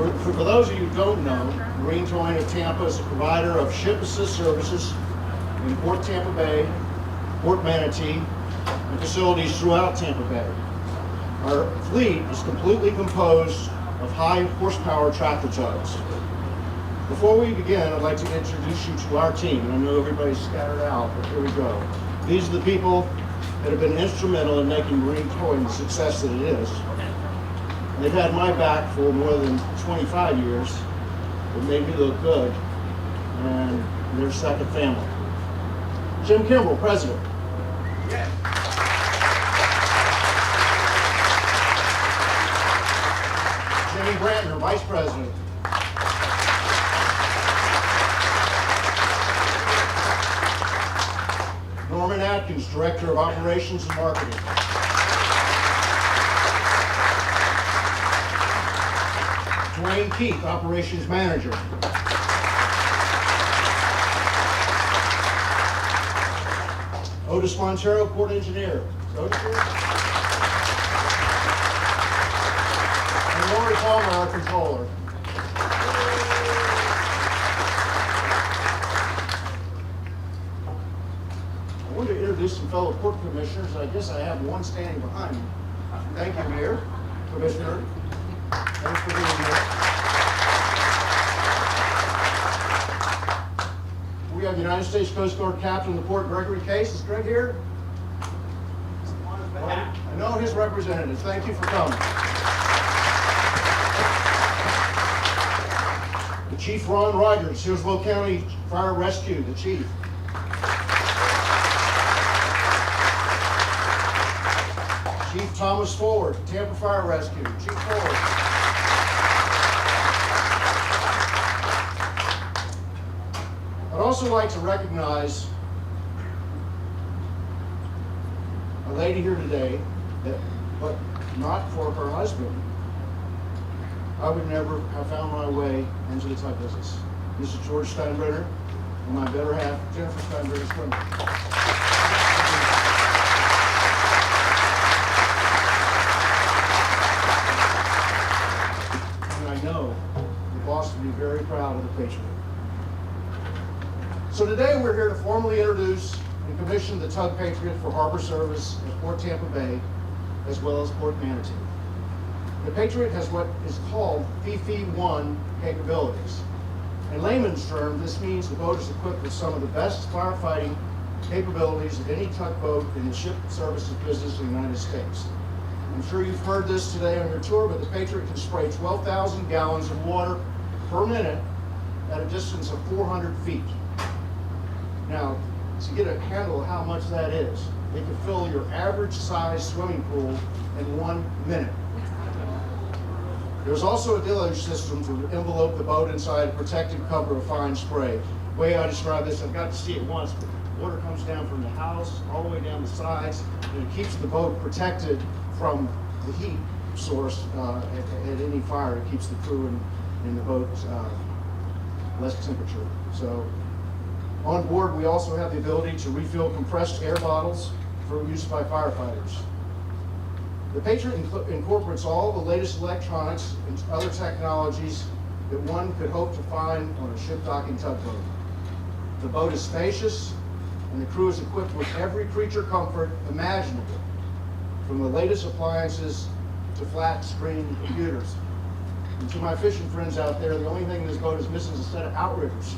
For those of you who don't know, Marine Towing of Tampa is a provider of ship assist services in Port Tampa Bay, Port Manatee, and facilities throughout Tampa Bay. Our fleet is completely composed of high horsepower tractor tugs. Before we begin, I'd like to introduce you to our team. I know everybody's scattered out, but here we go. These are the people that have been instrumental in making marine towing the success that it is. They've had my back for more than 25 years. It made me look good, and they're second family. Jim Kimball, President. Yeah. Jimmy Brantner, Vice President. Norman Atkins, Director of Operations and Marketing. Dwayne Keith, Operations Manager. Otis Montero, Port Engineer. Otis here? And Lori Palmer, our Controller. I wanted to introduce some fellow Port Commissioners. I guess I have one standing behind me. Thank you, Mayor, Commissioner. Thanks for being here. We have United States Coast Guard Captain of the Port, Gregory Case. Is Greg here? Well, I know his representatives. Thank you for coming. The Chief Ron Rogers, Hillsborough County Fire Rescue, the Chief. Chief Thomas Forward, Tampa Fire Rescue. Chief Forward. I'd also like to recognize a lady here today that, but not for her husband, I would never have found my way into the tug business. Mrs. George Steinbrenner and my better half, Jennifer Steinbrenner. Know the boss would be very proud of the Patriot. So today we're here to formally introduce and commission the Tug Patriot for harbor service at Port Tampa Bay as well as Port Manatee. The Patriot has what is called FIFI-1 capabilities. In layman's terms, this means the boat is equipped with some of the best firefighting capabilities of any tugboat in the ship services business in the United States. I'm sure you've heard this today on your tour, but the Patriot can spray 12,000 gallons of water per minute at a distance of 400 feet. Now, to get a handle of how much that is, it can fill your average size swimming pool in 1 minute. There's also a deluge system to envelope the boat inside a protective cover of fine spray. The way I describe this, I've got to see it once, but water comes down from the house all the way down the sides, and it keeps the boat protected from the heat source at any fire. It keeps the crew in the boat less temperature. So on board, we also have the ability to refill compressed air bottles for use by firefighters. The Patriot incorporates all the latest electronics and other technologies that one could hope to find on a ship docking tugboat. The boat is spacious, and the crew is equipped with every creature comfort imaginable, from the latest appliances to flat screen computers. And to my fishing friends out there, the only thing this boat is missing is a set of outriggers.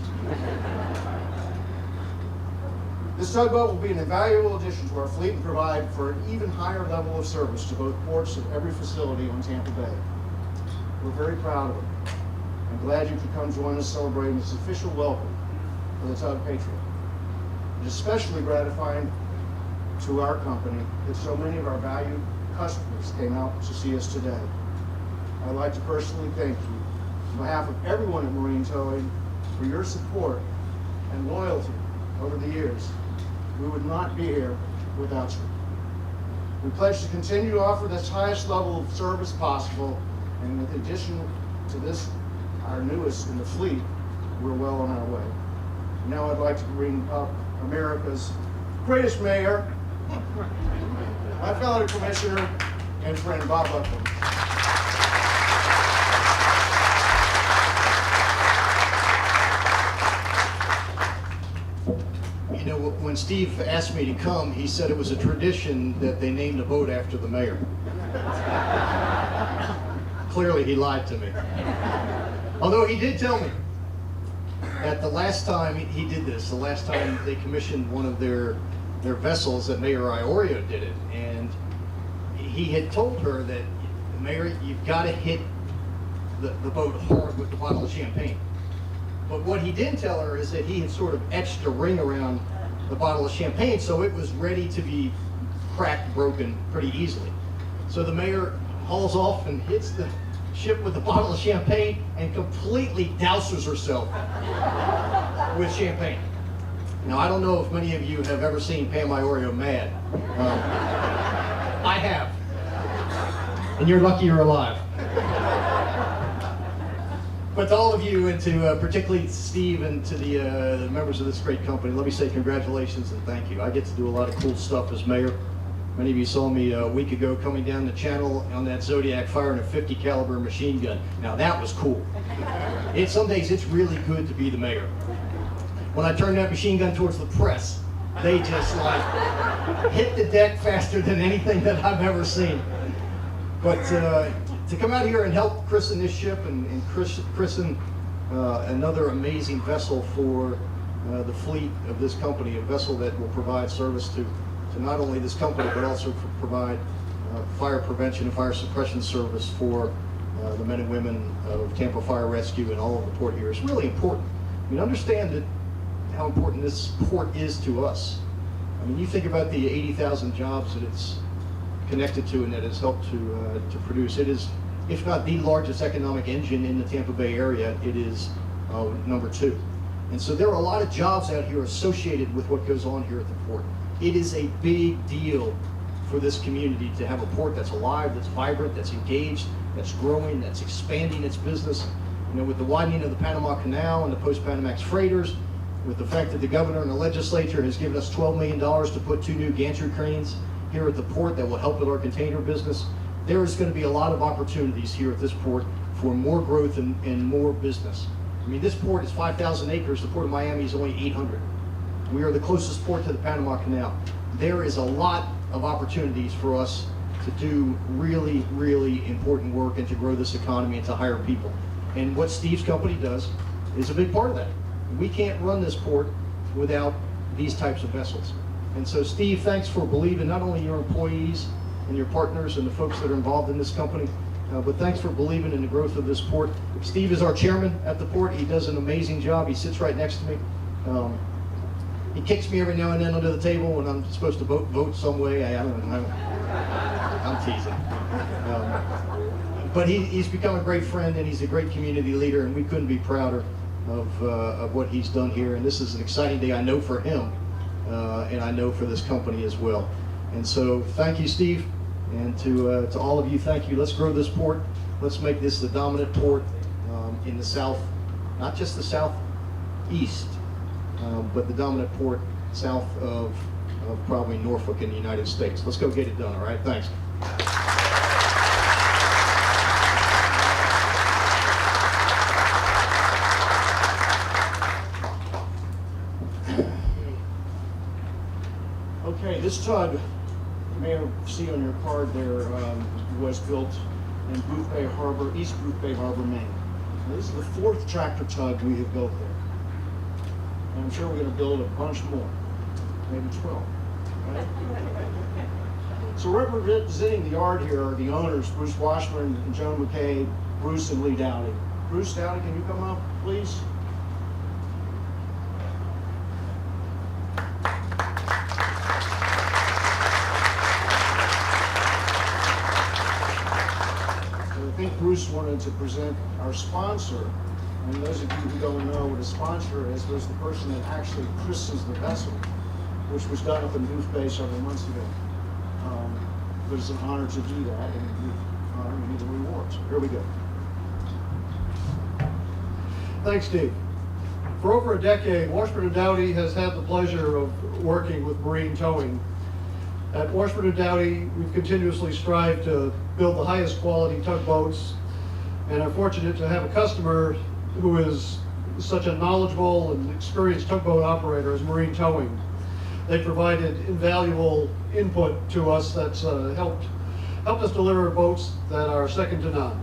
This tugboat will be an invaluable addition to our fleet and provide for an even higher level of service to both ports and every facility on Tampa Bay. We're very proud of it. I'm glad you could come join us celebrating this official welcome for the Tug Patriot. It is especially gratifying to our company that so many of our valued customers came out to see us today. I'd like to personally thank you on behalf of everyone at Marine Towing for your support and loyalty over the years. We would not be here without you. We pledge to continue to offer this highest level of service possible, and with addition to this, our newest in the fleet, we're well on our way. Now I'd like to bring up America's greatest mayor, my fellow commissioner and friend Bob Buckland. when Steve asked me to come, he said it was a tradition that they named a boat after the mayor. Clearly he lied to me. Although he did tell me that the last time he did this, the last time they commissioned one of their vessels, that Mayor Iorio did it, and he had told her that, Mayor, you've got to hit the boat hard with the bottle of champagne. But what he didn't tell her is that he had sort of etched a ring around the bottle of champagne so it was ready to be cracked, broken pretty easily. So the mayor hauls off and hits the ship with a bottle of champagne and completely douses herself with champagne. Now, I don't know if many of you have ever seen Pam Iorio mad. I have. And you're lucky you're alive. But to all of you, and to particularly Steve and to the members of this great company, let me say congratulations and thank you. I get to do a lot of cool stuff as mayor. Many of you saw me a week ago coming down the channel on that Zodiac firing a 50 caliber machine gun. Now that was cool. Some days it's really good to be the mayor. When I turned that machine gun towards the press, they just like hit the deck faster than anything that I've ever seen. But to come out here and help christen this ship and christen another amazing vessel for the fleet of this company, a vessel that will provide service to not only this company, but also provide fire prevention and fire suppression service for the men and women of Tampa Fire Rescue and all of the port here. It's really important. I mean, understand how important this port is to us. I mean, you think about the 80,000 jobs that it's connected to and that has helped to produce. It is, if not the largest economic engine in the Tampa Bay area, it is number 2. And so there are a lot of jobs out here associated with what goes on here at the port. It is a big deal for this community to have a port that's alive, that's vibrant, that's engaged, that's growing, that's expanding its business. You know, with the widening of the Panama Canal and the post-Panamax freighters, with the fact that the governor and the legislature has given us $12 million to put 2 new gantry cranes here at the port that will help with our container business, there is going to be a lot of opportunities here at this port for more growth and more business. I mean, this port is 5,000 acres. The Port of Miami is only 800. We are the closest port to the Panama Canal. There is a lot of opportunities for us to do really, really important work and to grow this economy and to hire people. And what Steve's company does is a big part of that. We can't run this port without these types of vessels. And so, Steve, thanks for believing not only your employees and your partners and the folks that are involved in this company, but thanks for believing in the growth of this port. Steve is our chairman at the port. He does an amazing job. He sits right next to me. He kicks me every now and then under the table when I'm supposed to vote some way. I'm teasing. But he's become a great friend and he's a great community leader, and we couldn't be prouder of what he's done here. And this is an exciting day, I know, for him, and I know for this company as well. And so thank you, Steve, and to all of you, thank you. Let's grow this port. Let's make this the dominant port in the south, not just the southeast, but the dominant port south of probably Norfolk in the United States. Let's go get it done, all right? Thanks. Okay, this tug, you may see on your card there, was built in Booth Bay Harbor, East Booth Bay Harbor, Maine. Now, this is the 4th tractor tug we have built there. And I'm sure we're going to build a bunch more, maybe 12. Right? So representing the yard here are the owners, Bruce Washburn and Joan McKay, Bruce and Lee Dowdy. Bruce Dowdy, can you come up, please? I think Bruce wanted to present our sponsor, and those of you who don't know what a sponsor is, was the person that actually christens the vessel, which was done up in Booth Bay several months ago. But it's an honor to do that, and we honor you the reward. So here we go. Thanks, Steve. For over a decade, Washburn & Dowdy has had the pleasure of working with marine towing. At Washburn & Dowdy, we've continuously strived to build the highest quality tugboats, and are fortunate to have a customer who is such a knowledgeable and experienced tugboat operator as Marine Towing. They provided invaluable input to us that's helped us deliver boats that are second to none.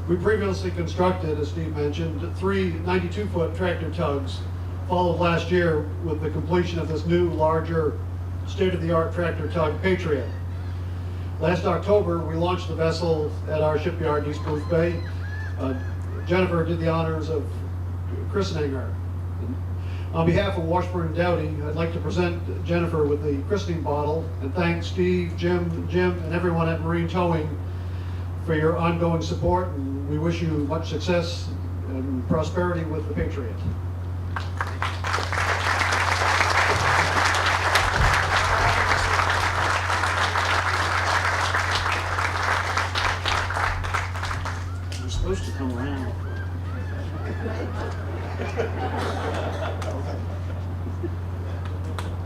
We previously constructed, as Steve mentioned, 3 92-foot tractor tugs, followed last year with the completion of this new, larger, state-of-the-art tractor tug, Patriot. Last October, we launched the vessel at our shipyard in East Booth Bay. Jennifer did the honors of christening her. On behalf of Washburn Dowdy, I'd like to present Jennifer with the christening bottle and thank Steve, Jim, and everyone at Marine Towing for your ongoing support, and we wish you much success and prosperity with the Patriot. You're supposed to come around.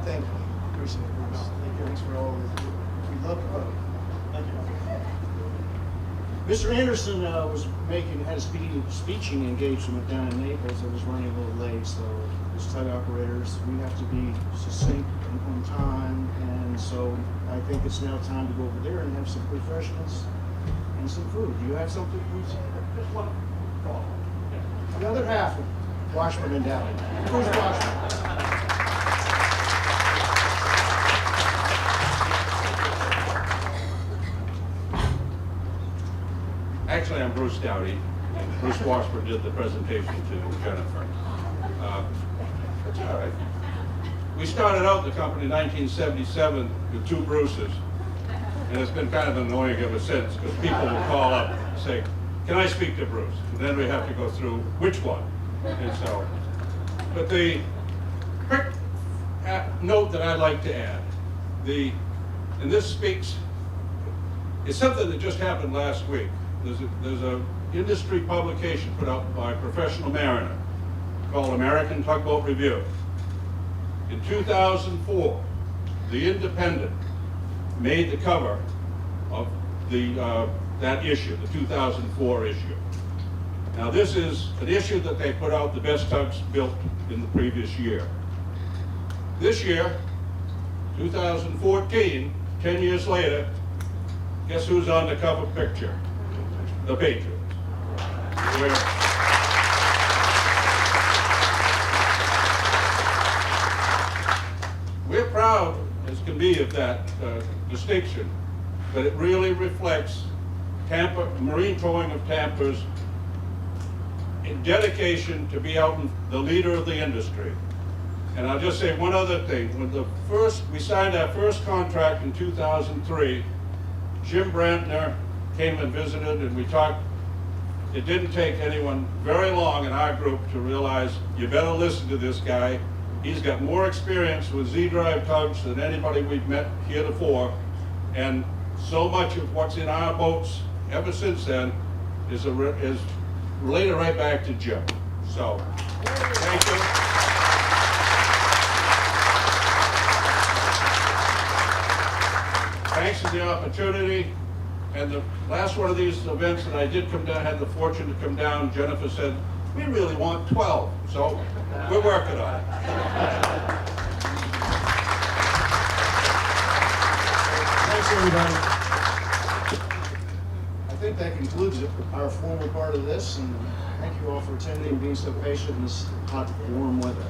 Thank you. Appreciate it, Bruce. Thank you. Thanks for all of you. We love the boat. Thank you. Mr. Anderson had a speeching engagement down in Naples that was running a little late, so as tug operators, we have to be succinct and on time, and so I think it's now time to go over there and have some refreshments and some food. Do you have something? Just one. The other half of Washburn and Dowdy. Who's Washburn? Actually, I'm Bruce Dowdy, and Bruce Washburn did the presentation to Jennifer. That's all right. We started out the company in 1977 with 2 Bruces, and it's been kind of annoying ever since because people will call up and say, "Can I speak to Bruce?" And then we have to go through which one. And so, but the quick note that I'd like to add, and this speaks, it's something that just happened last week. There's a industry publication put out by a professional mariner called American Tugboat Review. In 2004, The Independent made the cover of that issue, the 2004 issue. Now this is an issue that they put out the best tugs built in the previous year. This year, 2014, 10 years later, guess who's on the cover picture? The Patriot. We're proud as can be of that distinction, but it really reflects Marine Towing of Tampa's dedication to be out in the leader of the industry. And I'll just say one other thing. When we signed our first contract in 2003, Jim Brantner came and visited and we talked. It didn't take anyone very long in our group to realize you better listen to this guy. He's got more experience with Z-drive tugs than anybody we've met heretofore, and so much of what's in our boats ever since then is related right back to Jim. So, thank you. Thanks for the opportunity. And the last one of these events that I did come down, had the fortune to come down, Jennifer said, "We really want 12. So we're working on it. Thanks, everybody. I think that concludes our formal part of this, and thank you all for attending and being so patient in this hot, warm weather.